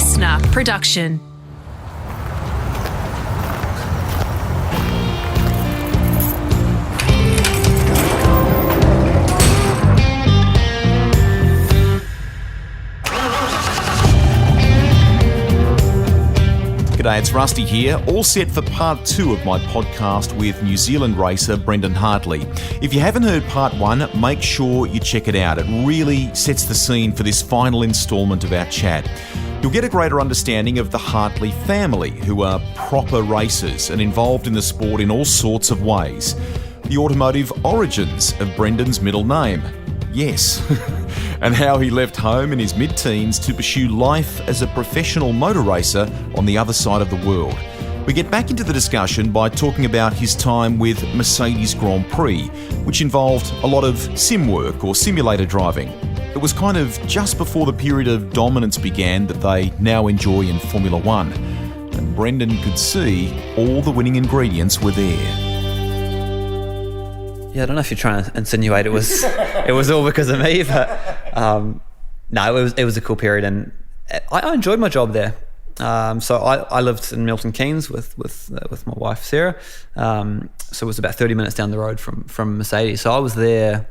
listener production. G'day, it's Rusty here, all set for part 2 of my podcast with New Zealand racer Brendon Hartley. If you haven't heard part 1, make sure you check it out. It really sets the scene for this final instalment of our chat. You'll get a greater understanding of the Hartley family, who are proper racers and involved in the sport in all sorts of ways. The automotive origins of Brendon's middle name. Yes. And how he left home in his mid-teens to pursue life as a professional motor racer on the other side of the world. We get back into the discussion by talking about his time with Mercedes Grand Prix, which involved a lot of sim work or simulator driving. It was kind of just before the period of dominance began that they now enjoy in Formula One. And Brendon could see all the winning ingredients were there. Yeah, I don't know if you're trying to insinuate it was all because of me, but no, it was a cool period, and I enjoyed my job there. So I lived in Milton Keynes with my wife Sarah. So it was about 30 minutes down the road from Mercedes. So I was there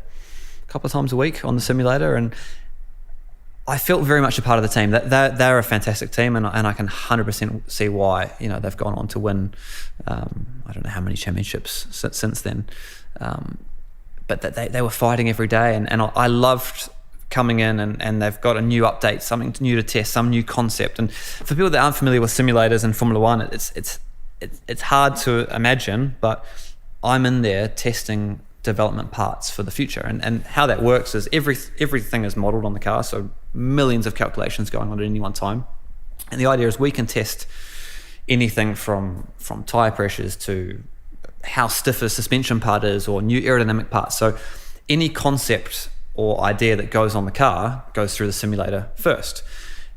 a couple of times a week on the simulator, and I felt very much a part of the team. They're a fantastic team, and I can 100% see why. You know, they've gone on to win I don't know how many championships since then. But they were fighting every day, and I loved coming in and they've got a new update, something new to test, some new concept. And for people that aren't familiar with simulators and Formula One, it's hard to imagine, but I'm in there testing development parts for the future. And how that works is everything is modeled on the car, so millions of calculations going on at any one time. And the idea is we can test anything from tire pressures to how stiff a suspension part is or new aerodynamic parts. So any concept or idea that goes on the car goes through the simulator first.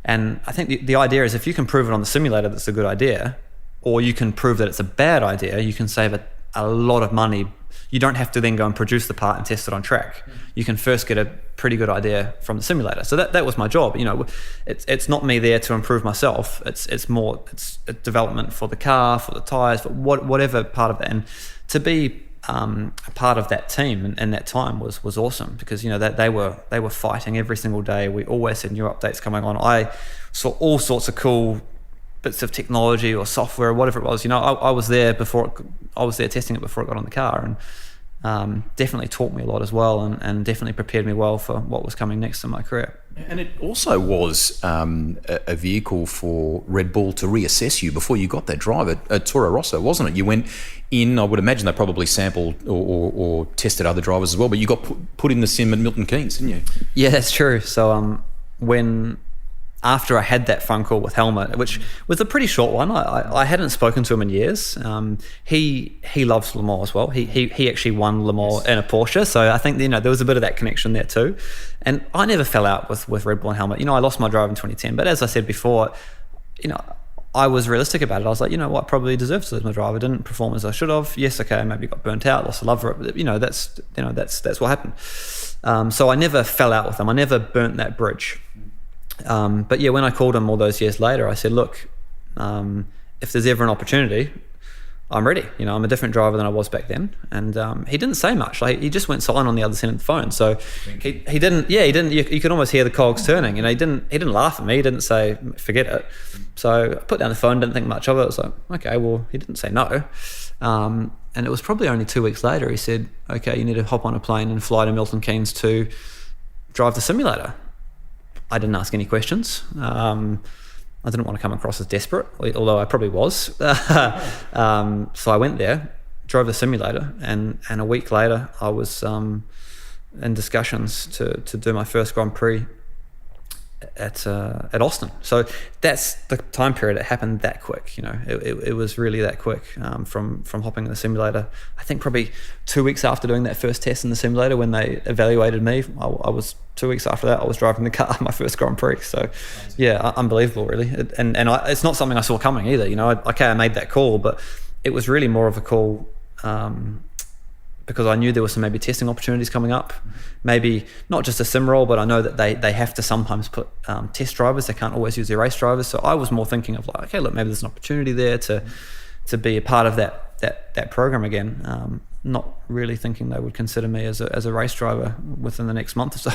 And I think the idea is if you can prove it on the simulator that's a good idea, or you can prove that it's a bad idea, you can save a lot of money. You don't have to then go and produce the part and test it on track. You can first get a pretty good idea from the simulator. So that was my job. You know, it's not me there to improve myself. It's a development for the car, for the tires, for whatever part of that. And to be a part of that team and that time was awesome, because you know that they were fighting every single day. We always had new updates coming on. I saw all sorts of cool bits of technology or software or whatever it was. You know, I was there testing it before it got on the car, and definitely taught me a lot as well, and definitely prepared me well for what was coming next in my career. And it also was a vehicle for Red Bull to reassess you before you got that drive at Toro Rosso, wasn't it? You went in, I would imagine they probably sampled or tested other drivers as well, but you got put in the sim at Milton Keynes, didn't you? Yeah, that's true. So after I had that phone call with Helmut, which was a pretty short one, I hadn't spoken to him in years. He loves Le Mans as well. He actually won Le Mans in a Porsche, so I think, you know, there was a bit of that connection there too. And I never fell out with Red Bull and Helmut. You know, I lost my drive in 2010, but as I said before, you know, I was realistic about it. I was like, you know what, I probably deserved to lose my drive. I didn't perform as I should have. Yes, okay, maybe got burnt out, lost a love for it, but you know, that's what happened. So I never fell out with him. I never burnt that bridge. But yeah, when I called him all those years later, I said, look, if there's ever an opportunity, I'm ready. You know, I'm a different driver than I was back then. And he didn't say much. Like, he just went silent on the other end of the phone. So he didn't. You could almost hear the cogs turning. You know, he didn't laugh at me. He didn't say forget it. So I put down the phone, didn't think much of it. I was like, okay, well, he didn't say no. And it was probably only 2 weeks later he said, okay, you need to hop on a plane and fly to Milton Keynes to drive the simulator. I didn't ask any questions. I didn't want to come across as desperate, although I probably was. So I went there, drove the simulator, and a week later I was in discussions to do my first Grand Prix at Austin. So that's the time period. It happened that quick. You know, it was really that quick from hopping in the simulator. I think probably 2 weeks after doing that first test in the simulator, when they evaluated me, I was 2 weeks after that, I was driving the car, my first Grand Prix. So yeah, unbelievable really. It's not something I saw coming either. You know, I made that call, but it was really more of a call because I knew there were some maybe testing opportunities coming up, maybe not just a sim role, but I know that they have to sometimes put test drivers. They can't always use their race drivers. So I was more thinking of like, okay, look, maybe there's an opportunity there to be a part of that program again. Not really thinking they would consider me as a race driver within the next month or so.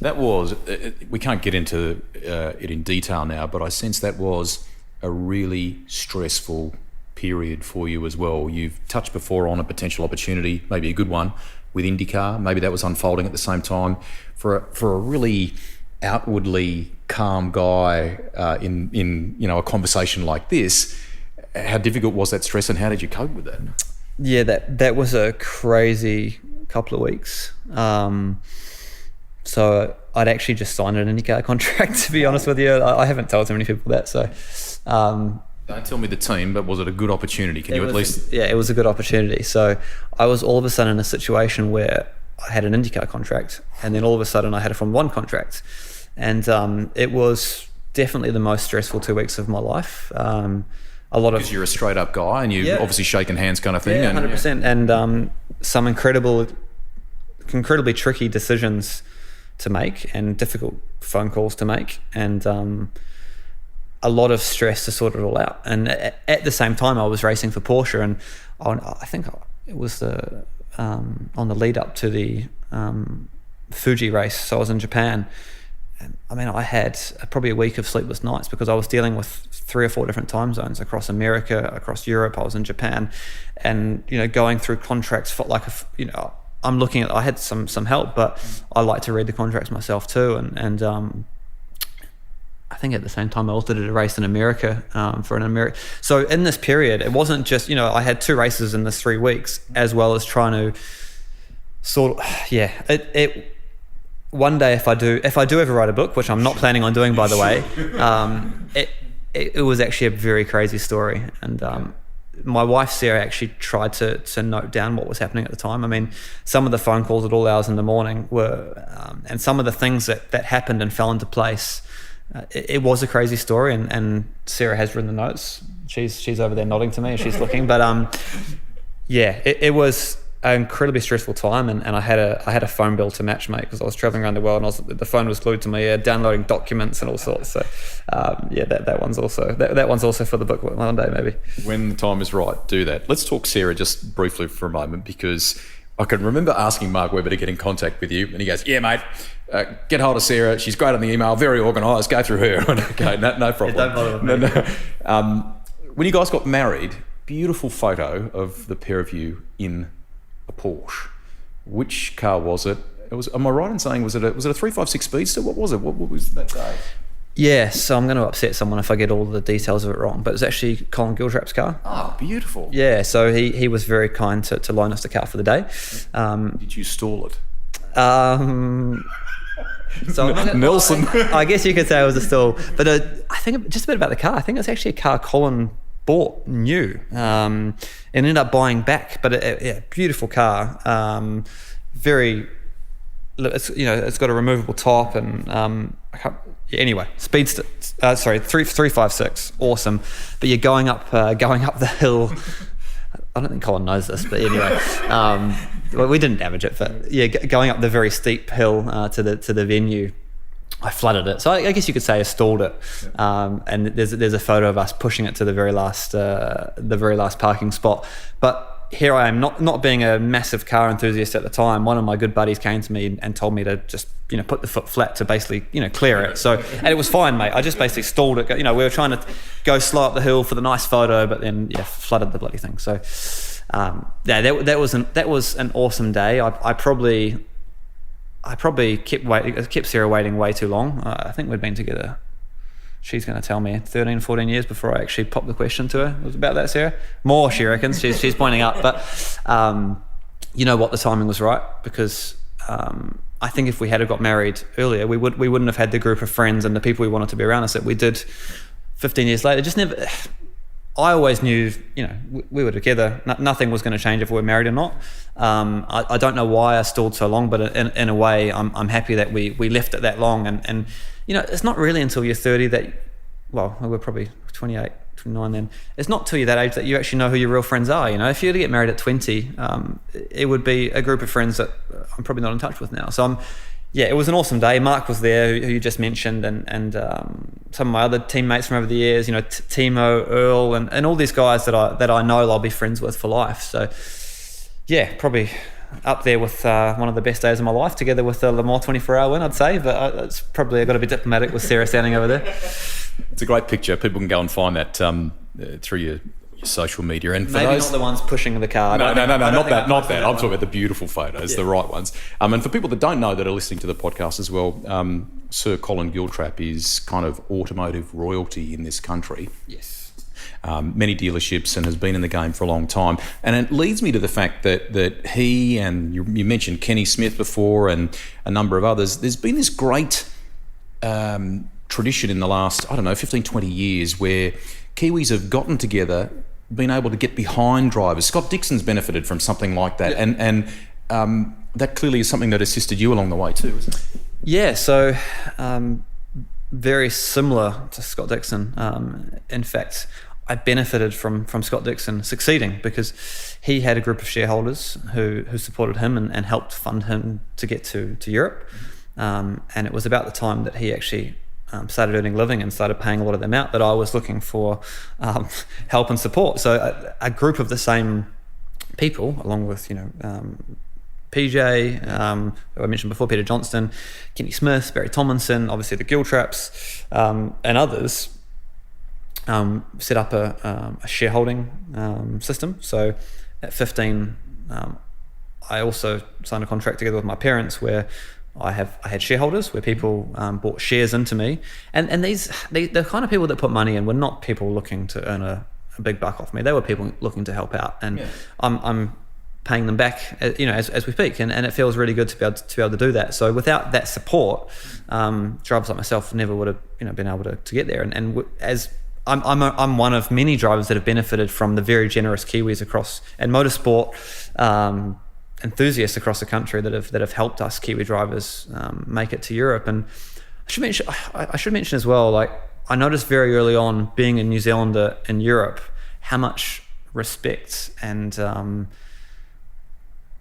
That was, we can't get into it in detail now, but I sense that was a really stressful period for you as well. You've touched before on a potential opportunity, maybe a good one, with IndyCar. Maybe that was unfolding at the same time. For a really outwardly calm guy in a conversation like this, how difficult was that stress, and how did you cope with that? Yeah, that was a crazy couple of weeks. So I'd actually just signed an IndyCar contract, to be honest with you. I haven't told too many people that, so don't tell me the team, but was it a good opportunity? Can you at least... Yeah, it was a good opportunity. So I was all of a sudden in a situation where I had an IndyCar contract, and then all of a sudden I had a Formula 1 contract. And it was definitely the most stressful 2 weeks of my life. Because you're a straight up guy, and you've obviously shaken hands kind of thing. Yeah, 100%. And some incredibly tricky decisions to make, and difficult phone calls to make, and a lot of stress to sort it all out. And at the same time, I was racing for Porsche, and I think it was on the lead up to the Fuji race. So I was in Japan. And, I mean, I had probably a week of sleepless nights because I was dealing with 3 or 4 different time zones across America, across Europe. I was in Japan, and going through contracts felt like I'm looking at. I had some help, but I like to read the contracts myself too, and I think at the same time I also did a race in America for an American. So in this period, it wasn't just I had 2 races in this 3 weeks, as well as trying to one day if I do ever write a book, which I'm not planning on doing, by the way, it was actually a very crazy story. And my wife Sarah actually tried to note down what was happening at the time. I mean, some of the phone calls at all hours in the morning were, and some of the things that happened and fell into place. It was a crazy story, and Sarah has written the notes. She's over there nodding to me, and she's looking. But it was an incredibly stressful time, and I had a phone bill to match, mate, because I was traveling around the world, and the phone was glued to me, downloading documents and all sorts. So that one's also for the book one day, maybe. When the time is right, do that. Let's talk Sarah just briefly for a moment, because I can remember asking Mark Webber to get in contact with you, and he goes, "Yeah, mate, get hold of Sarah. She's great on the email, very organised. Go through her." Okay, no problem. Don't bother with me. When you guys got married, beautiful photo of the pair of you in a Porsche. Which car was it? Am I right in saying was it a 356 Speedster? What was it? What was that day? Yeah, so I'm going to upset someone if I get all the details of it wrong, but it was actually Colin Gilstrap's car. Oh, beautiful. Yeah, so he was very kind to loan us the car for the day. Did you stall it? So Nelson. I guess you could say it was a stall, but I think just a bit about the car. I think it's actually a car Colin bought new and ended up buying back, but beautiful car. It's got a removable top, and anyway, Speedster. 356, awesome. But you're going up the hill. I don't think Colin knows this, but anyway, well, we didn't damage it, but yeah, going up the very steep hill to the venue, I flooded it. So I guess you could say I stalled it. And there's a photo of us pushing it to the very last parking spot. But here I am, not being a massive car enthusiast at the time. One of my good buddies came to me and told me to just put the foot flat to basically clear it. So, and it was fine, mate. I just basically stalled it. We were trying to go slow up the hill for the nice photo, but then flooded the bloody thing. So that was an awesome day. I probably kept Sarah waiting way too long. I think we'd been together, she's going to tell me, 13, 14 years before I actually popped the question to her. It was about that, Sarah? More, she reckons. She's pointing up. But you know what? The timing was right, because I think if we had got married earlier, we wouldn't have had the group of friends and the people we wanted to be around us that we did 15 years later. Just never... I always knew, we were together. Nothing was going to change if we were married or not. I don't know why I stalled so long, but in a way, I'm happy that we left it that long. And it's not really until you're 30 that, well, we're probably 28 29, then it's not till you're that age that you actually know who your real friends are. You know, if you were to get married at 20, it would be a group of friends that I'm probably not in touch with now. So it was an awesome day. Mark was there, who you just mentioned, and some of my other teammates from over the years, you know, Timo, Earl, and all these guys that I know I'll be friends with for life. So yeah, probably up there with one of the best days of my life, together with the Le Mans 24-hour win, I'd say. But it's probably got to be diplomatic with Sarah standing over there. It's a great picture. People can go and find that through your social media. And for maybe those, not the ones pushing the car. No, not that. I'm talking about the beautiful photos, the right ones. And for people that don't know, that are listening to the podcast as well, Sir Colin Giltrap is kind of automotive royalty in this country. Yes. Many dealerships, and has been in the game for a long time. And it leads me to the fact that he, and you mentioned Kenny Smith before, and a number of others, there's been this great tradition in the last, 15, 20 years where Kiwis have gotten together, been able to get behind drivers. Scott Dixon's benefited from something like that. Yeah. And that clearly is something that assisted you along the way too, isn't it? Yeah, so very similar to Scott Dixon. In fact, I benefited from Scott Dixon succeeding because he had a group of shareholders who supported him and helped fund him to get to Europe. And it was about the time that he actually started earning a living and started paying a lot of them out that I was looking for help and support. So a group of the same people, along with, PJ, who I mentioned before, Peter Johnston, Kenny Smith, Barry Tomlinson, obviously the Giltraps, and others, set up a shareholding system. So at 15, I also signed a contract together with my parents where I had shareholders, where people bought shares into me, and the kind of people that put money in were not people looking to earn a big buck off me. They were people looking to help out, and yeah. I'm paying them back, as we speak, and it feels really good to be able to do that. So without that support, drivers like myself never would have been able to get there. And as I'm one of many drivers that have benefited from the very generous Kiwis across, and motorsport enthusiasts across the country that have helped us Kiwi drivers make it to Europe. And I should mention as well, like, I noticed very early on, being a New Zealander in Europe, how much respect and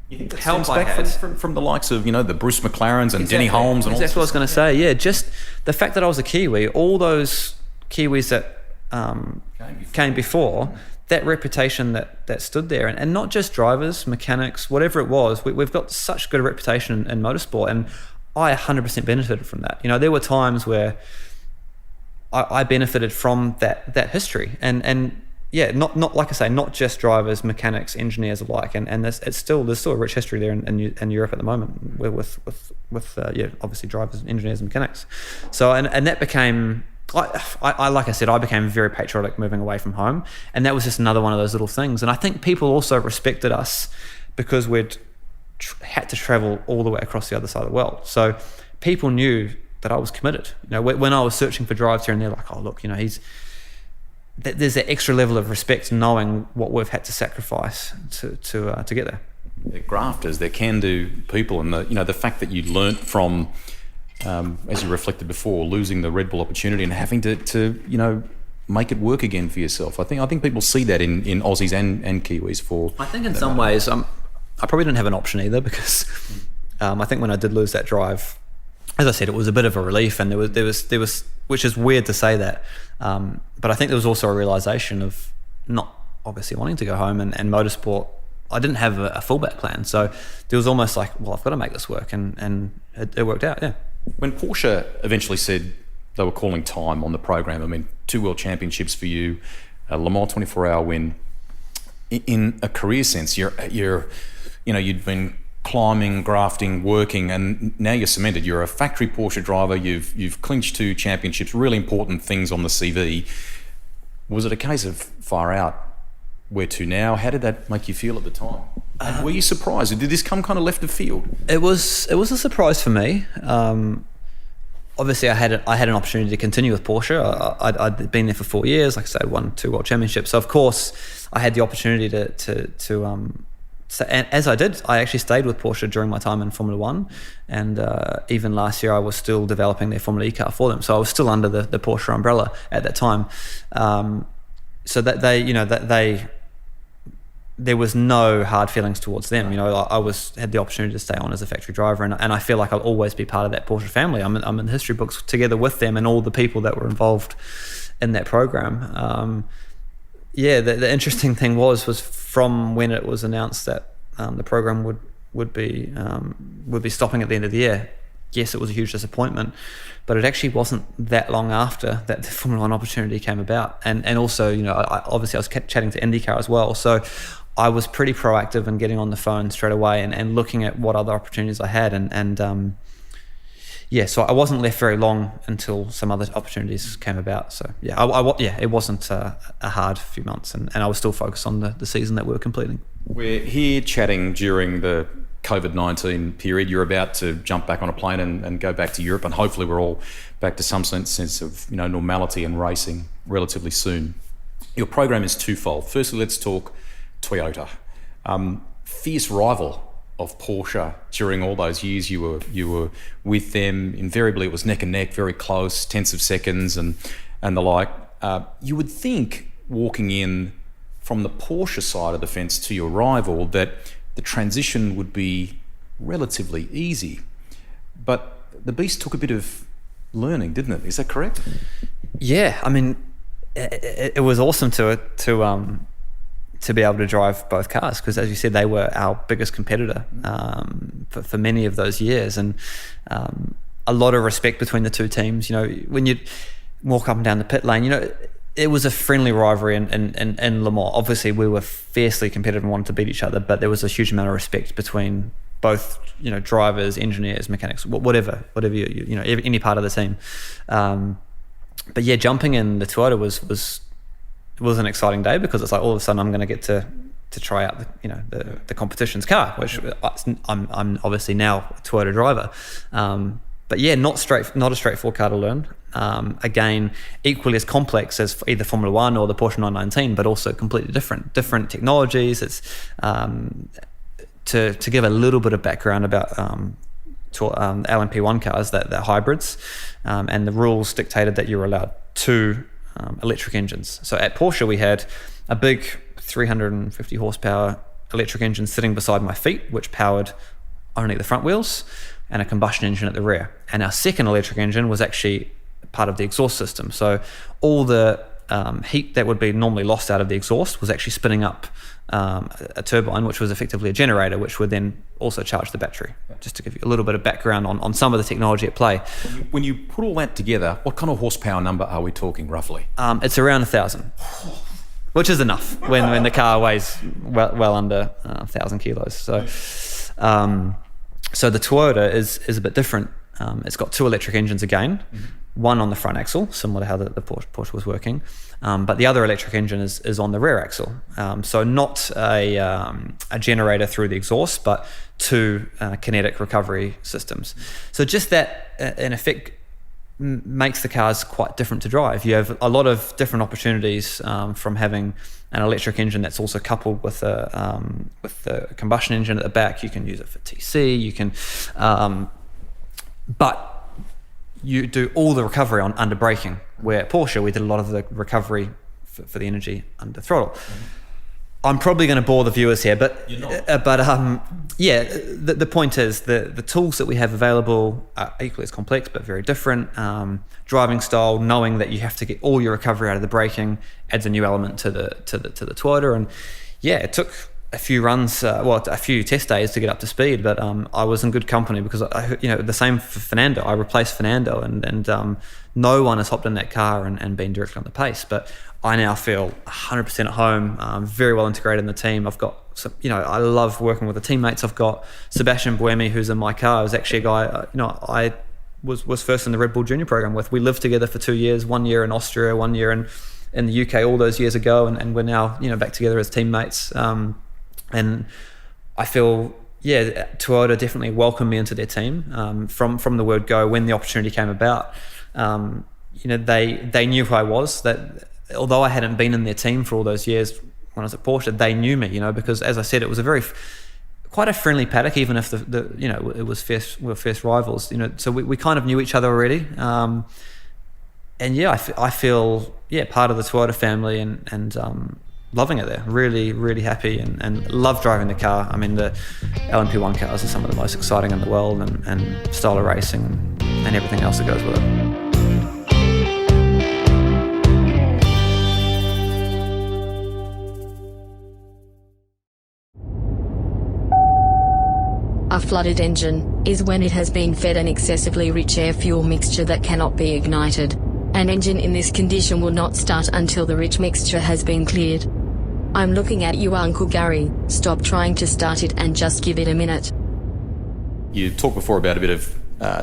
you think that stems back from the likes of, the Bruce McLarens and exactly. Denny Holmes and all. That's what I was going to say. Yeah, just the fact that I was a Kiwi, all those Kiwis that came before, that reputation that stood there, and not just drivers, mechanics, whatever it was, we've got such good reputation in motorsport, and I 100% benefited from that. There were times where I benefited from that history, and yeah, not like I say, not just drivers, mechanics, engineers alike, and there's still a rich history there in Europe at the moment with obviously drivers, engineers, and mechanics. So and that became. I like I said, I became very patriotic moving away from home, and that was just another one of those little things. And I think people also respected us because we'd had to travel all the way across the other side of the world. So people knew that I was committed. When I was searching for drives here and there, like, oh look, there's that extra level of respect, knowing what we've had to sacrifice to get there. They're grafters, they're can-do people, and the fact that you learnt from. As you reflected before, losing the Red Bull opportunity and having to make it work again for yourself. I think people see that in Aussies and Kiwis for. I think in some ways, I probably didn't have an option either, because I think when I did lose that drive, as I said, it was a bit of a relief, and there was, which is weird to say that, but I think there was also a realization of not obviously wanting to go home, and motorsport. I didn't have a fallback plan, so there was almost like, well, I've got to make this work, and it worked out. Yeah. When Porsche eventually said they were calling time on the program, 2 world championships for you, a Le Mans 24-hour win. In a career sense, you'd been climbing, grafting, working, and now you're cemented. You're a factory Porsche driver. You've clinched 2 championships, really important things on the CV. Was it a case of far out? Where to now? How did that make you feel at the time? Were you surprised? Did this come kind of left of field? It was a surprise for me. Obviously, I had an opportunity to continue with Porsche. I'd been there for 4 years. Like I said, I won 2 world championships. So of course, I had the opportunity to and as I did, I actually stayed with Porsche during my time in Formula One, and even last year I was still developing their Formula E car for them. So I was still under the Porsche umbrella at that time. so that they there was no hard feelings towards them. You know, I had the opportunity to stay on as a factory driver, and I feel like I'll always be part of that Porsche family. I'm in the history books together with them and all the people that were involved in that program. The interesting thing was from when it was announced that the program would be stopping at the end of the year. Yes, it was a huge disappointment, but it actually wasn't that long after that the Formula One opportunity came about. And also, you know, I was chatting to IndyCar as well, so I was pretty proactive in getting on the phone straight away and looking at what other opportunities I had, so I wasn't left very long until some other opportunities came about. So it wasn't a hard few months, and I was still focused on the season that we were completing. We're here chatting during the COVID-19 period. You're about to jump back on a plane and go back to Europe, and hopefully we're all back to some sense of, you know, normality and racing relatively soon. Your program is twofold. Firstly, let's talk Toyota. Fierce rival of Porsche during all those years you were with them. Invariably it was neck and neck, very close, tenths of seconds and the like. You would think, walking in from the Porsche side of the fence to your rival, that the transition would be relatively easy. But the beast took a bit of learning, didn't it? Is that correct? Yeah, I mean, it was awesome to be able to drive both cars, because, as you said, they were our biggest competitor for many of those years, and a lot of respect between the two teams. You know, when you walk up and down the pit lane, you know, it was a friendly rivalry in Le Mans. Obviously, we were fiercely competitive and wanted to beat each other, but there was a huge amount of respect between both, you know, drivers, engineers, mechanics, whatever you know, any part of the team. But yeah, jumping in the Toyota was an exciting day, because it's like all of a sudden I'm going to get to try out the competition's car, which I'm obviously now a Toyota driver. But yeah, not a straightforward car to learn. Again, equally as complex as either Formula One or the Porsche 919, but also completely different technologies. It's to give a little bit of background about LMP1 cars, that they're hybrids, and the rules dictated that you were allowed two electric engines. So at Porsche we had a big 350 horsepower electric engine sitting beside my feet, which powered only the front wheels, and a combustion engine at the rear. And our second electric engine was actually part of the exhaust system. So all the heat that would be normally lost out of the exhaust was actually spinning up a turbine, which was effectively a generator, which would then also charge the battery. Just to give you a little bit of background on some of the technology at play. When you put all that together, what kind of horsepower number are we talking roughly? It's around 1,000, which is enough when the car weighs well under 1,000 kilos. So the Toyota is a bit different. It's got two electric engines again, one on the front axle, similar to how the Porsche was working, but the other electric engine is on the rear axle. So not a generator through the exhaust, but two kinetic recovery systems. So just that, in effect, makes the cars quite different to drive. You have a lot of different opportunities from having an electric engine that's also coupled with the combustion engine at the back. You can use it for TC. You can, but you do all the recovery under braking. Where at Porsche we did a lot of the recovery for the energy under throttle. I'm probably going to bore the viewers here, but the point is the tools that we have available are equally as complex but very different. Driving style, knowing that you have to get all your recovery out of the braking, adds a new element to the Toyota. And yeah, it took a few runs, a few test days to get up to speed, but I was in good company, because the same for Fernando. I replaced Fernando, and no one has hopped in that car and been directly on the pace, but I now feel 100% at home. I'm very well integrated in the team. I've got some, I love working with the teammates. I've got Sebastian Buemi, who's in my car, who's actually a guy, I was first in the Red Bull Junior program with. We lived together for 2 years, 1 year in Austria, 1 year in the UK all those years ago, and we're now, back together as teammates. And I feel, Toyota definitely welcomed me into their team from the word go. When the opportunity came about, they knew who I was. That although I hadn't been in their team for all those years when I was at Porsche, they knew me. Because as I said, it was quite a friendly paddock, even if it was we were fierce rivals. So we kind of knew each other already. yeah, I feel part of the Toyota family and loving it there. Really, really happy and love driving the car. I mean, the LMP1 cars are some of the most exciting in the world, and style of racing and everything else that goes with it. A flooded engine is when it has been fed an excessively rich air-fuel mixture that cannot be ignited. An engine in this condition will not start until the rich mixture has been cleared. I'm looking at you, Uncle Gary. Stop trying to start it and just give it a minute. You talked before about a bit of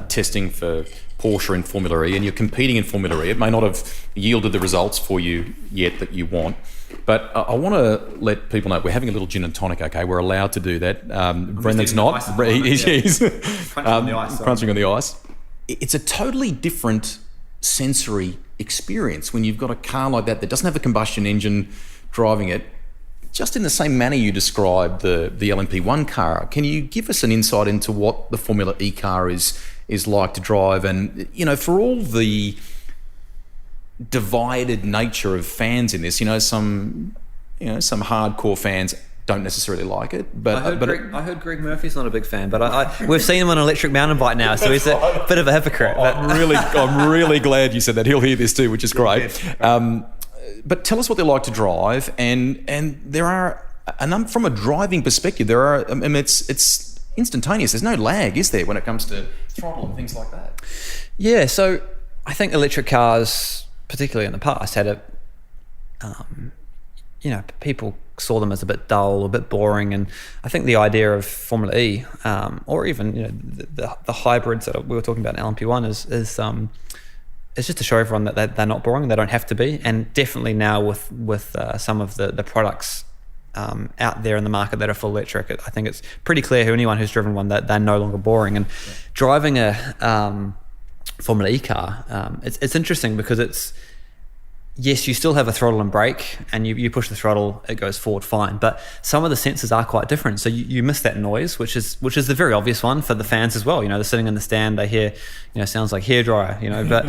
testing for Porsche in Formula E, and you're competing in Formula E. It may not have yielded the results for you yet that you want, but I want to let people know we're having a little gin and tonic, okay? We're allowed to do that. Brendon's not. He's crunching on the ice. It's a totally different sensory experience when you've got a car like that doesn't have a combustion engine driving it, just in the same manner you described the LMP1 car. Can you give us an insight into what the Formula E car is like to drive? And, you know, for all the divided nature of fans in this, some hardcore fans don't necessarily like it. But I heard Greg Murphy's not a big fan, but we've seen him on an electric mountain bike now, so he's a bit of a hypocrite. I'm really glad you said that. He'll hear this too, which is great. But tell us what they're like to drive, and there are from a driving perspective, there are. I mean, it's instantaneous. There's no lag, is there, when it comes to throttle and things like that? Yeah. So I think electric cars, particularly in the past, had people saw them as a bit dull, a bit boring, and I think the idea of Formula E, or even the hybrids that we were talking about in LMP1 is it's just to show everyone that they're not boring. They don't have to be. And definitely now with some of the products out there in the market that are full electric, I think it's pretty clear to anyone who's driven one that they're no longer boring. And driving a Formula E car, it's interesting because yes, you still have a throttle and brake, and you push the throttle, it goes forward fine. But some of the sensors are quite different. So you miss that noise, which is the very obvious one for the fans as well. They're sitting in the stand, they hear, sounds like hairdryer, but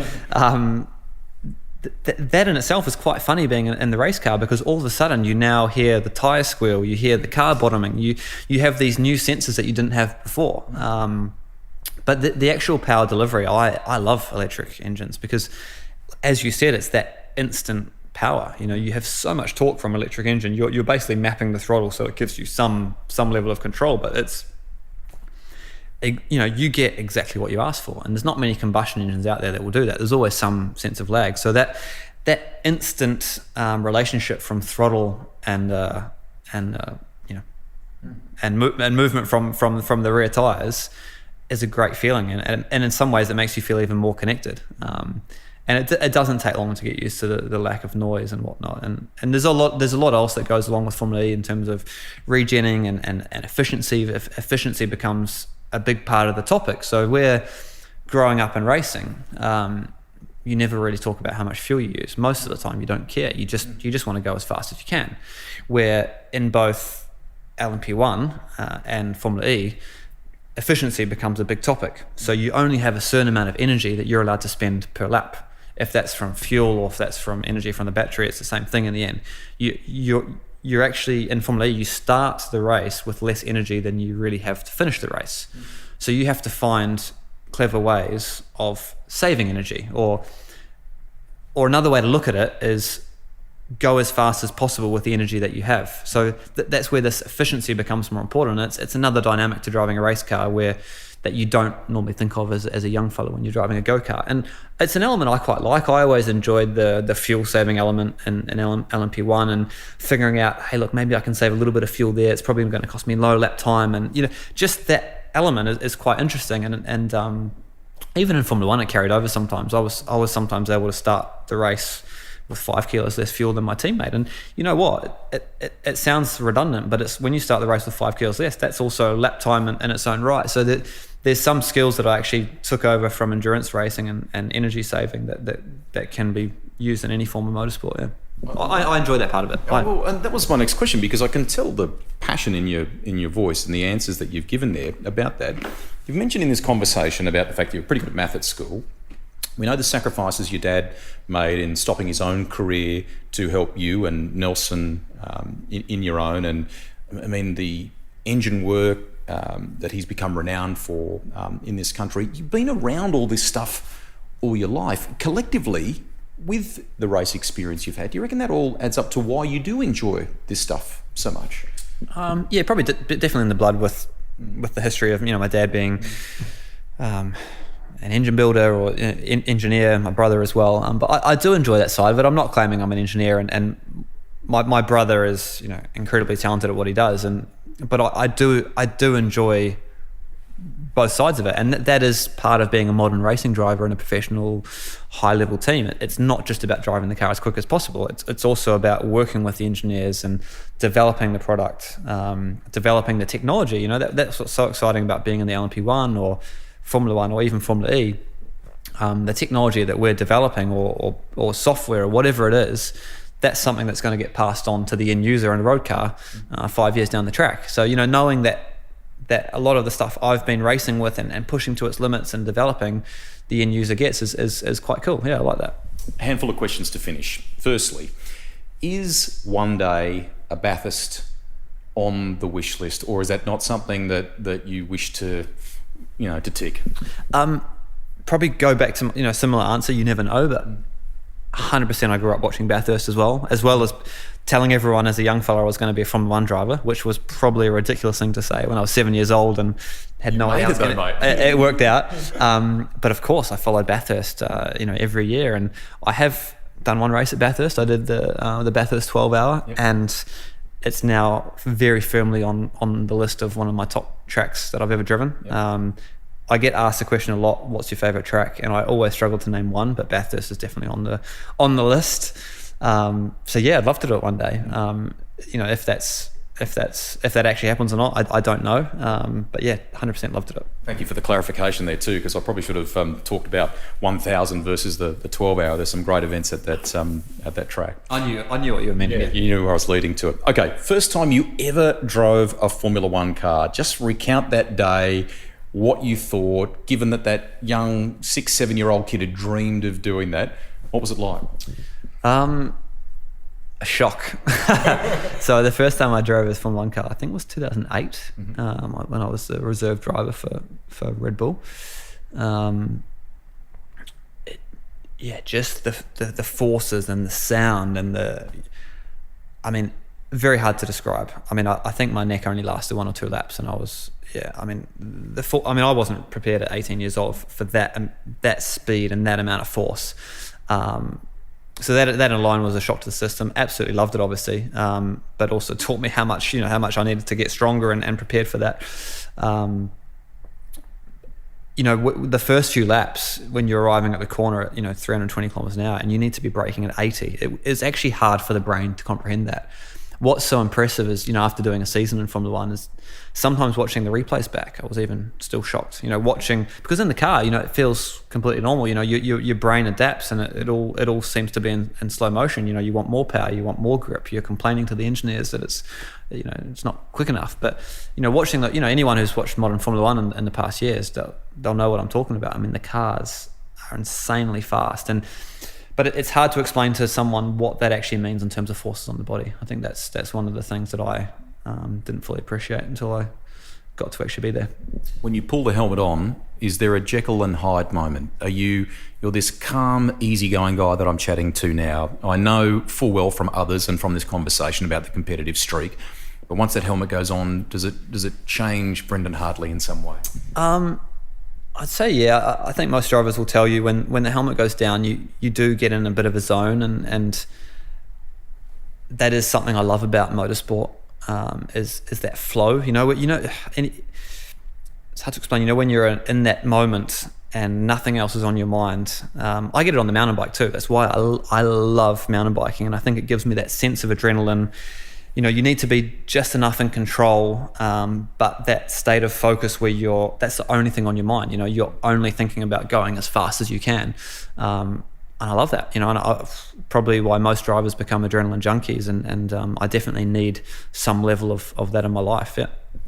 that in itself is quite funny being in the race car, because all of a sudden you now hear the tire squeal, you hear the car bottoming, you have these new sensors that you didn't have before. But the actual power delivery, I love electric engines because, as you said, it's that instant power. You have so much torque from electric engine. You're basically mapping the throttle, so it gives you some level of control, but it's you get exactly what you ask for. And there's not many combustion engines out there that will do that. There's always some sense of lag. So that instant relationship from throttle and movement from the rear tires is a great feeling, and in some ways it makes you feel even more connected. And it doesn't take long to get used to the lack of noise and whatnot. And there's a lot else that goes along with Formula E in terms of regenning and efficiency. Efficiency becomes a big part of the topic. So we're growing up and racing. You never really talk about how much fuel you use. Most of the time you don't care. You just want to go as fast as you can. Where in both LMP1 and Formula E, efficiency becomes a big topic. So you only have a certain amount of energy that you're allowed to spend per lap. If that's from fuel or if that's from energy from the battery, it's the same thing in the end. You're actually, in Formula E, you start the race with less energy than you really have to finish the race. So you have to find clever ways of saving energy, or another way to look at it is go as fast as possible with the energy that you have. So that's where this efficiency becomes more important. It's another dynamic to driving a race car that you don't normally think of as a young fellow when you're driving a go-kart. And it's an element I quite like. I always enjoyed the fuel saving element in LMP1 and figuring out, hey, look, maybe I can save a little bit of fuel there. It's probably going to cost me low lap time. And, just that element is quite interesting. And even in Formula 1, it carried over sometimes. I was sometimes able to start the race with 5 kilos less fuel than my teammate. And you know what? It sounds redundant, but it's when you start the race with 5 kilos less, that's also lap time in its own right. So there's some skills that I actually took over from endurance racing and energy saving that can be used in any form of motorsport. Yeah. I enjoy that part of it. And that was my next question, because I can tell the passion in your voice and the answers that you've given there about that. You've mentioned in this conversation about the fact that you're pretty good at math at school. We know the sacrifices your dad made in stopping his own career to help you and Nelson in your own. And I mean, the engine work that he's become renowned for in this country. You've been around all this stuff all your life. Collectively, with the race experience you've had, do you reckon that all adds up to why you do enjoy this stuff so much? Yeah, probably definitely in the blood with the history of, my dad being an engine builder or engineer, my brother as well. But I do enjoy that side of it. I'm not claiming I'm an engineer, and my brother is, incredibly talented at what he does, but I do enjoy both sides of it, and that is part of being a modern racing driver in a professional high-level team. It's not just about driving the car as quick as possible. It's also about working with the engineers and developing the product, developing the technology. That's what's so exciting about being in the LMP1 or Formula One or even Formula E. The technology that we're developing or software or whatever it is, that's something that's going to get passed on to the end user in a road car 5 years down the track. So, knowing that a lot of the stuff I've been racing with and pushing to its limits and developing, the end user gets is quite cool. Yeah, I like that. A handful of questions to finish. Firstly, is one day a Bathurst on the wish list, or is that not something that you wish to tick? Probably go back to similar answer. You never know, but 100% I grew up watching Bathurst as well as telling everyone as a young fella I was going to be a Formula One driver, which was probably a ridiculous thing to say when I was 7 years old and had no idea. It worked out. But of course I followed Bathurst, every year, and I have done one race at Bathurst. I did the Bathurst 12-hour, yep. And it's now very firmly on the list of one of my top tracks that I've ever driven. Yep. I get asked the question a lot, what's your favourite track? And I always struggle to name one, but Bathurst is definitely on the list. So yeah, I'd love to do it one day. If that actually happens or not, I don't know. But yeah, 100% love to do it. Thank you for the clarification there too, because I probably should have talked about 1,000 versus the 12-hour. There's some great events at that track. I knew what you were meant to get. You knew where I was leading to it. Okay, first time you ever drove a Formula One car. Just recount that day, what you thought, given that young 6-7-year-old kid had dreamed of doing that. What was it like? A shock. So the first time I drove a Formula One car, I think it was 2008, when I was the reserve driver for Red Bull. Just the forces and the sound and very hard to describe. I think my neck only lasted 1 or 2 laps, and I was. I wasn't prepared at 18 years old for that speed and that amount of force. So that alone was a shock to the system. Absolutely loved it, obviously, but also taught me how much I needed to get stronger and prepared for that. The first few laps when you're arriving at the corner at 320 kilometers an hour and you need to be braking at 80, it's actually hard for the brain to comprehend that. What's so impressive is, after doing a season in Formula One, is sometimes watching the replays back, I was even still shocked. Watching, because in the car, it feels completely normal. Your brain adapts, and it all seems to be in slow motion. You want more power, you want more grip. You're complaining to the engineers that it's not quick enough. But watching that, anyone who's watched modern Formula One in the past years, they'll know what I'm talking about. The cars are insanely fast, but it's hard to explain to someone what that actually means in terms of forces on the body. I think that's one of the things that I didn't fully appreciate until I got to actually be there. When you pull the helmet on, is there a Jekyll and Hyde moment? You're this calm, easygoing guy that I'm chatting to now. I know full well from others and from this conversation about the competitive streak, but once that helmet goes on, does it change Brendon Hartley in some way? I'd say, yeah. I think most drivers will tell you when the helmet goes down, you do get in a bit of a zone, and that is something I love about motorsport. Is that flow? And it's hard to explain. When you're in that moment and nothing else is on your mind. I get it on the mountain bike too. That's why I love mountain biking, and I think it gives me that sense of adrenaline. You need to be just enough in control, but that state of focus where that's the only thing on your mind. You're only thinking about going as fast as you can. And I love that, and probably why most drivers become adrenaline junkies, and I definitely need some level of that in my life, yeah.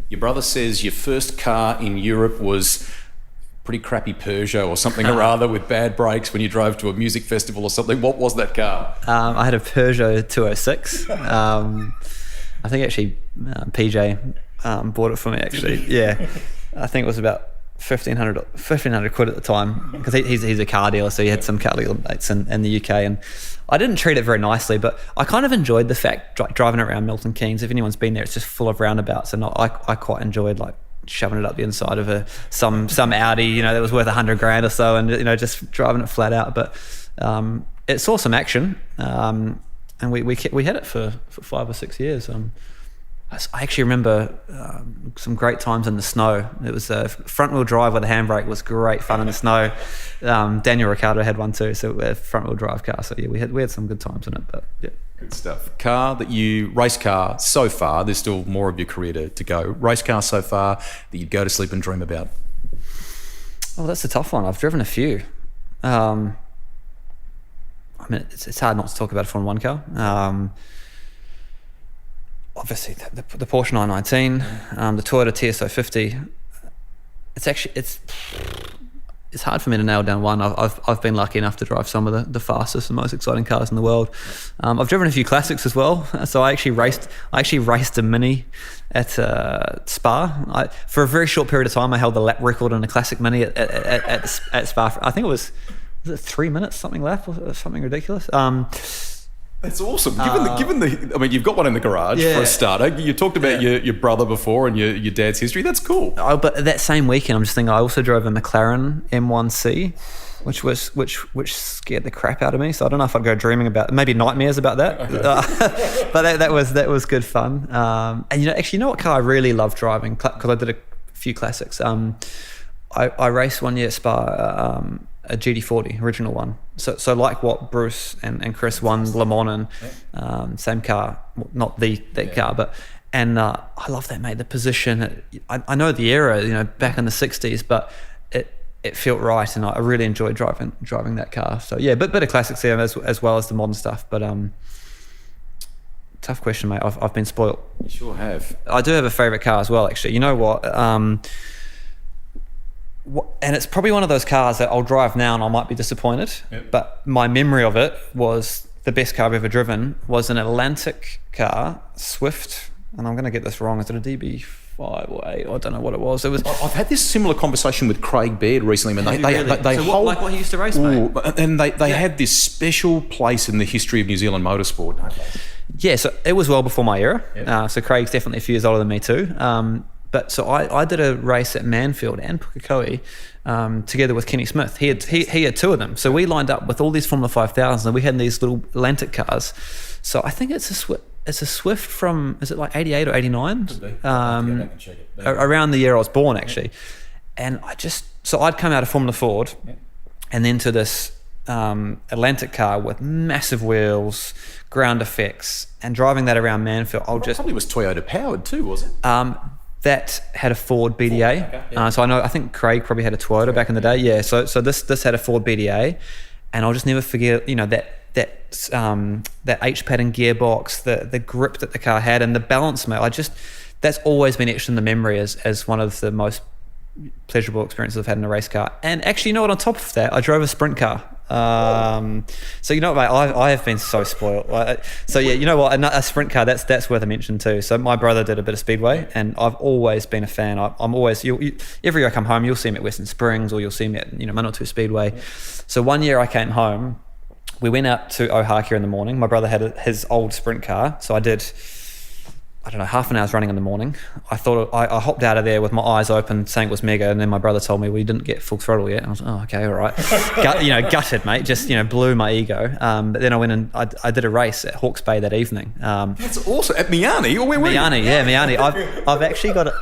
Your brother says your first car in Europe was pretty crappy Peugeot or something or other with bad brakes when you drove to a music festival or something. What was that car? I had a Peugeot 206. I think actually PJ bought it for me actually. Yeah, I think it was about 1,500 quid at the time, because he's a car dealer, so he had some car dealer mates in the UK, and I didn't treat it very nicely, but I kind of enjoyed the fact driving around Milton Keynes. If anyone's been there, it's just full of roundabouts, and I quite enjoyed like shoving it up the inside of some Audi, that was worth $100,000 or so, and just driving it flat out. But it saw some action, and we had it for 5 or 6 years. I actually remember some great times in the snow. It was a front-wheel drive with a handbrake. Was great fun in the snow. Daniel Ricciardo had one too, so a front-wheel drive car. So yeah, we had some good times in it. But yeah, good stuff. Race car so far. There's still more of your career to go. Race car so far that you'd go to sleep and dream about. Oh, that's a tough one. I've driven a few. I mean, it's hard not to talk about a Formula 1 car. Obviously, the Porsche 919, the Toyota TSO 50. It's hard for me to nail down one. I've been lucky enough to drive some of the fastest and most exciting cars in the world. I've driven a few classics as well. So I actually raced a Mini at Spa. For a very short period of time, I held the lap record in a classic Mini at Spa. I think was it 3 minutes something lap or something ridiculous. That's awesome. Given the, you've got one in the garage for a starter. You talked about your brother before and your dad's history. That's cool. Oh, but that same weekend, I'm just thinking, I also drove a McLaren M1C, which scared the crap out of me. So I don't know if I'd go dreaming about, maybe nightmares about that. Okay. But that was good fun. And actually, what car I really love driving, because I did a few classics. I raced one year at Spa. A GT40 original one, so like what Bruce and Chris won Le Mans in, same car, not that car, but I love that, mate. The position, I know the era, back in the 60s, but it felt right, and I really enjoyed driving that car. So yeah, but bit of classics there as well as the modern stuff. But tough question, mate. I've been spoilt. You sure have. I do have a favourite car as well, actually. You know what? And it's probably one of those cars that I'll drive now and I might be disappointed. Yep. But my memory of it was the best car I've ever driven was an Atlantic car, Swift, and I'm going to get this wrong. Is it a DB5 or 8? I don't know what it was. I've had this similar conversation with Craig Baird recently. Man, they hold, like what he used to race, mate? And they had this special place in the history of New Zealand motorsport. Yeah, so it was well before my era. Yep. So Craig's definitely a few years older than me too. But so I did a race at Manfield and Pukekohe together with Kenny Smith. He had two of them. So we lined up with all these Formula 5000 and we had these little Atlantic cars. So I think it's a Swift from, is it like 88 or 89? Around the year I was born, actually. And I'd come out of Formula Ford and then to this Atlantic car with massive wheels, ground effects, and driving that around Manfield. Probably was Toyota powered too, was it? That had a Ford BDA. Okay, yeah. So I think Craig probably had a Toyota back in the day. Yeah. So this had a Ford BDA, and I'll just never forget, that H pattern gearbox, the grip that the car had, and the balance, mate. That's always been etched in the memory as one of the most pleasurable experiences I've had in a race car. And actually, on top of that, I drove a sprint car. So mate, I have been so spoiled. So yeah, a sprint car, that's worth a mention too. So my brother did a bit of speedway, and I've always been a fan. I'm always every year I come home, you'll see me at Western Springs, or you'll see me at Manawatu Speedway. Yeah. So one year I came home, we went out to Ohakia in the morning. My brother had his old sprint car, so I did, I don't know, half an hour's running in the morning. I thought I hopped out of there with my eyes open, saying it was mega, and then my brother told me we didn't get full throttle yet. And I was like, oh, okay, all right. Gutted, mate. Just blew my ego. But then I went and I did a race at Hawke's Bay that evening. That's awesome. At Miani, or where were you? Miani. I've actually got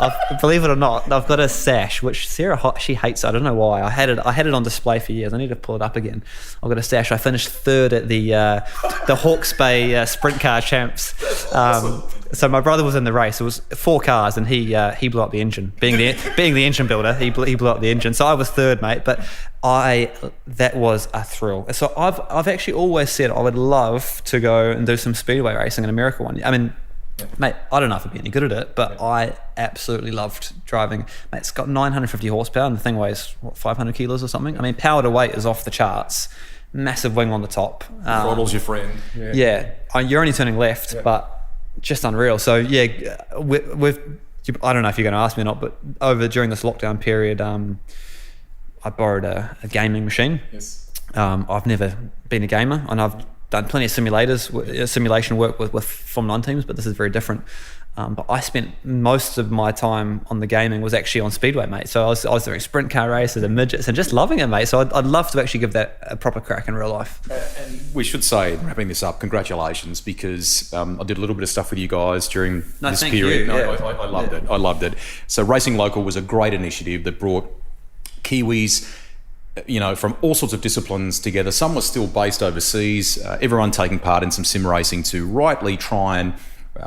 believe it or not, I've got a sash which Sarah, she hates. I don't know why. I had it on display for years. I need to pull it up again. I've got a sash. I finished third at the Hawke's Bay sprint car champs. Awesome. So my brother was in the race. It was 4 cars, and he blew up the engine. Being the engine builder, he blew up the engine. So I was third, mate. But that was a thrill. So I've actually always said I would love to go and do some speedway racing in America one year. I mean, Mate, I don't know if I'd be any good at it, but I absolutely loved driving. Mate, it's got 950 horsepower and the thing weighs, 500 kilos or something? I mean, power to weight is off the charts. Massive wing on the top. Throttle's your friend. Yeah. You're only turning left, but just unreal. So, yeah, we've I don't know if you're going to ask me or not, but during this lockdown period, I borrowed a gaming machine. Yes. I've never been a gamer, and I've done plenty of simulation work with Formula 1 teams, but this is very different. But I spent most of my time on the gaming was actually on Speedway, mate. So I was doing sprint car races and midgets and just loving it, mate. So I'd love to actually give that a proper crack in real life. And we should say, wrapping this up, congratulations, because I did a little bit of stuff with you guys during this period. I loved it. I loved it. So Racing Local was a great initiative that brought Kiwis, from all sorts of disciplines together. Some were still based overseas, everyone taking part in some sim racing to rightly try and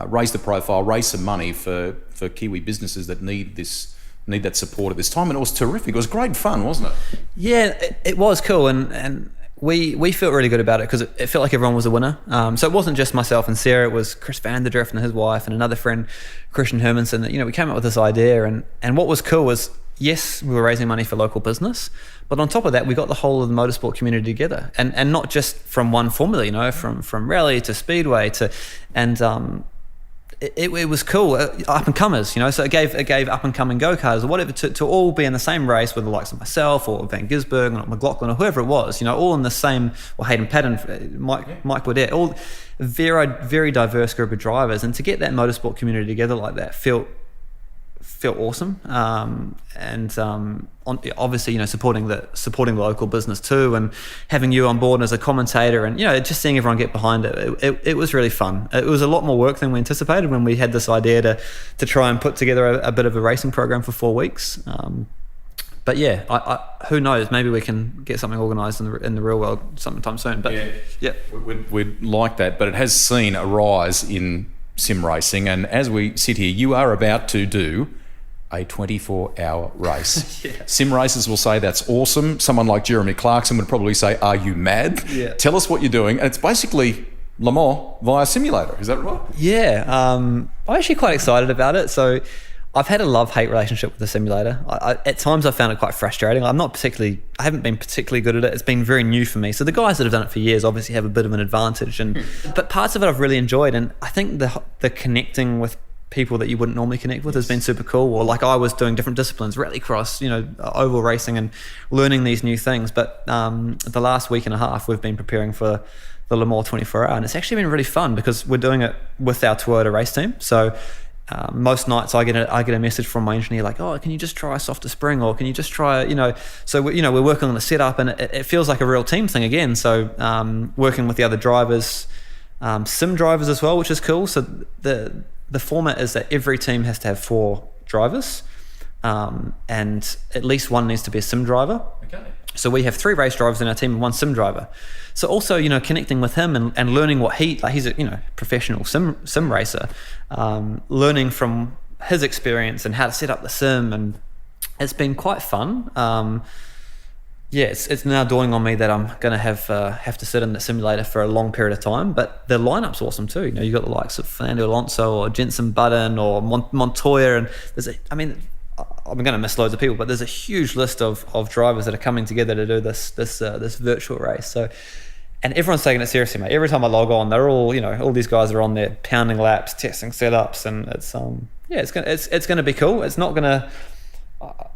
raise the profile, raise some money for Kiwi businesses that need that support at this time. And it was terrific. It was great fun, wasn't it? Yeah, it was cool. And we felt really good about it because it felt like everyone was a winner. So it wasn't just myself and Sarah, it was Chris Vanderdrift and his wife and another friend, Christian Hermanson, that, we came up with this idea. And what was cool was, yes, we were raising money for local business, but on top of that, we got the whole of the motorsport community together, and not just from one formula, from rally to speedway it was cool, up and comers, so it gave up and coming go-karters or whatever to all be in the same race with the likes of myself or Van Gisbergen or McLaughlin or whoever it was, all in the same, or Hayden Patton, Mike Baudet, all very, very diverse group of drivers, and to get that motorsport community together like that felt awesome, obviously supporting the local business too, and having you on board as a commentator, and just seeing everyone get behind it was really fun. It was a lot more work than we anticipated when we had this idea to try and put together a bit of a racing program for 4 weeks. But yeah, I who knows? Maybe we can get something organised in the real world sometime soon. But yeah. We'd like that. But it has seen a rise in sim racing, and as we sit here, you are about to do a 24-hour race. Sim racers will say that's awesome. Someone like Jeremy Clarkson would probably say, are you mad? Tell us what you're doing. And it's basically Le Mans via simulator. Is that right? Yeah. I'm actually quite excited about it. So I've had a love-hate relationship with the simulator. At times I found it quite frustrating. I haven't been particularly good at it. It's been very new for me. So the guys that have done it for years obviously have a bit of an advantage. But parts of it I've really enjoyed. And I think the connecting with people that you wouldn't normally connect with has been super cool. Or like I was doing different disciplines, rallycross, oval racing, and learning these new things. But the last week and a half we've been preparing for the Le Mans 24 hour, and it's actually been really fun because we're doing it with our Toyota race team. So most nights I get a message from my engineer like, oh, can you just try a softer spring, or can you just try, so we're working on the setup, and it feels like a real team thing again. So working with the other drivers, sim drivers as well, which is cool. So the format is that every team has to have 4 drivers, and at least one needs to be a sim driver. Okay. So we have 3 race drivers in our team and 1 sim driver. So also, connecting with him and learning what he's a professional sim racer, learning from his experience and how to set up the sim, and it's been quite fun. It's now dawning on me that I'm going to have to sit in the simulator for a long period of time. But the lineup's awesome too. You've got the likes of Fernando Alonso or Jenson Button or Montoya, and I'm going to miss loads of people, but there's a huge list of drivers that are coming together to do this virtual race. So, and everyone's taking it seriously, mate. Every time I log on, they're all all these guys are on there pounding laps, testing setups, and it's going to be cool. It's not going to.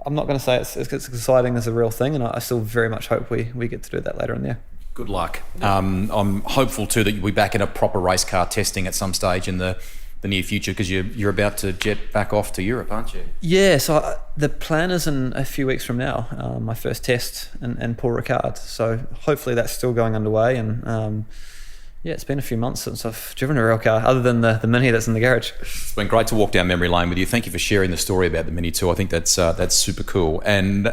I'm not going to say it's exciting as a real thing, and I still very much hope we get to do that later in the year. Good luck. I'm hopeful too that you'll be back in a proper race car testing at some stage in the near future, because you're about to jet back off to Europe, aren't you? Yeah, so the plan is in a few weeks from now, my first test in Paul Ricard. So hopefully that's still going underway, and it's been a few months since I've driven a real car, other than the Mini that's in the garage. It's been great to walk down memory lane with you. Thank you for sharing the story about the Mini too. I think that's super cool. And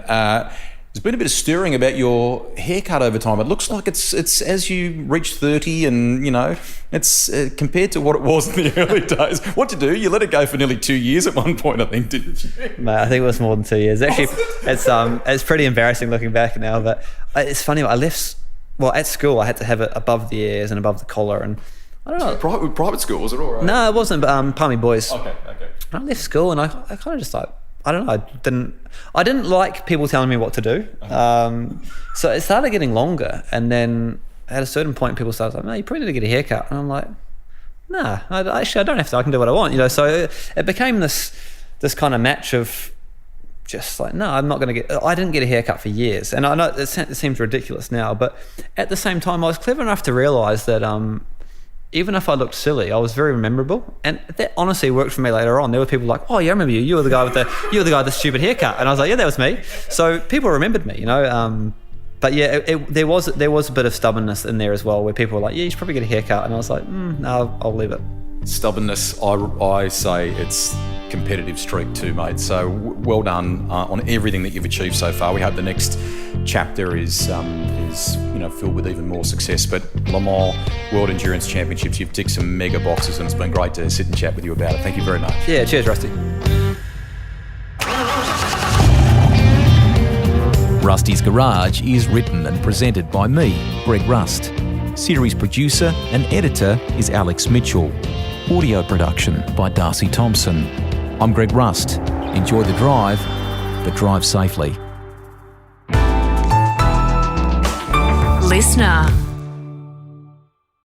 there's been a bit of stirring about your haircut over time. It looks like it's as you reach 30, and it's compared to what it was in the early days. What to do? You let it go for nearly 2 years at one point, I think, didn't you? Mate, I think it was more than 2 years. Actually, it's pretty embarrassing looking back now. But it's funny. I left. Well, at school, I had to have it above the ears and above the collar, and I don't know. Private school, was it all right? No, it wasn't, but Palmy Boys. Okay. I left school and I kind of just like, I don't know, I didn't like people telling me what to do. So it started getting longer, and then at a certain point people started like, no, you probably need to get a haircut. And I'm like, nah, I don't have to, I can do what I want, So it became this kind of match of just like, no, I didn't get a haircut for years. And I know it seems ridiculous now, but at the same time, I was clever enough to realize that even if I looked silly, I was very memorable, and that honestly worked for me later on. There were people like, "Oh, yeah, I remember you. You were the guy with the stupid haircut," and I was like, "Yeah, that was me." So people remembered me, But yeah, there was a bit of stubbornness in there as well, where people were like, "Yeah, you should probably get a haircut," and I was like, "No, I'll leave it." Stubbornness, I say it's competitive streak too, mate. So well done on everything that you've achieved so far. We hope the next chapter is filled with even more success. But Le Mans World Endurance Championships, you've ticked some mega boxes, and it's been great to sit and chat with you about it. Thank you very much. Yeah, cheers, Rusty. Rusty's Garage is written and presented by me, Greg Rust. Series producer and editor is Alex Mitchell. Audio production by Darcy Thompson. I'm Greg Rust. Enjoy the drive, but drive safely. Listener.